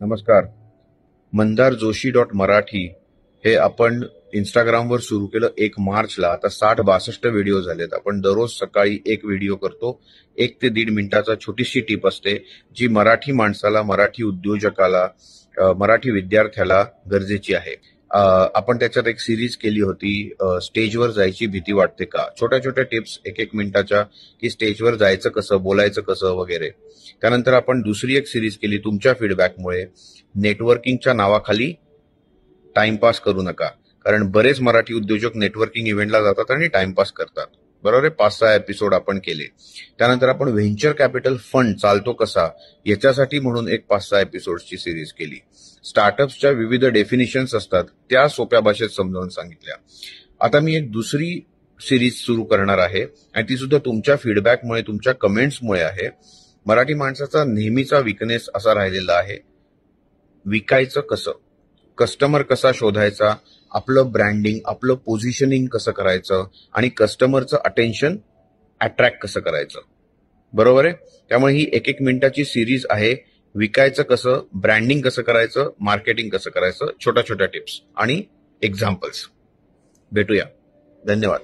नमस्कार. मंदारजोशी हे आपण इंस्टाग्रामवर सुरू केलं 1 मार्चला. आता 60-62 व्हिडिओ झालेत. आपण दररोज सकाळी एक व्हिडिओ करतो. 1 ते 1.5 मिनिटाचा छोटीशी टिप असते जी मराठी माणसाला, मराठी उद्योजकाला, मराठी विद्यार्थ्याला गरजेची आहे. आपण त्याच्यात एक सिरीज केली होती, स्टेजवर जायची भीती वाटते का. छोट्या छोट्या टिप्स 1-1 मिनिटाच्या, की स्टेजवर जायचं कसं, बोलायचं कसं वगैरे. त्यानंतर आपण दुसरी एक सिरीज केली तुमच्या फीडबॅकमुळे, नेटवर्किंगच्या नावाखाली टाइमपास करू नका. कारण बरेच मराठी उद्योजक नेटवर्किंग इव्हेंटला जातात आणि टाइमपास करतात. बरोबर आहे. 5-6 एपिसोड आपण केले. त्यानंतर आपण व्हेंचर कॅपिटल फंड चालतो कसा याच्यासाठी म्हणून एक 5-6 एपिसोडची सिरीज केली. स्टार्टअप्सच्या विविध डेफिनिशन्स असतात त्या सोप्या भाषेत समजावून सांगितल्या. आता मी एक दुसरी सिरीज सुरू करणार आहे आणि ती सुद्धा तुमच्या फीडबॅकमुळे, तुमच्या कमेंट्समुळे आहे. मराठी माणसाचा नेहमीचा विकनेस असा राहिलेला आहे, विकायचं कसं, कस्टमर कसा शोधायचा, आपलं ब्रँडिंग, आपलं पोझिशनिंग कसं करायचं आणि कस्टमरचं अटेन्शन अट्रॅक्ट कसं करायचं. बरोबर आहे. त्यामुळे ही 1-1 मिनिटाची सिरीज आहे. विकायचं कसं, ब्रँडिंग कसं करायचं, मार्केटिंग कसं करायचं, छोट्या छोट्या टिप्स आणि एक्झाम्पल्स. भेटूया. धन्यवाद.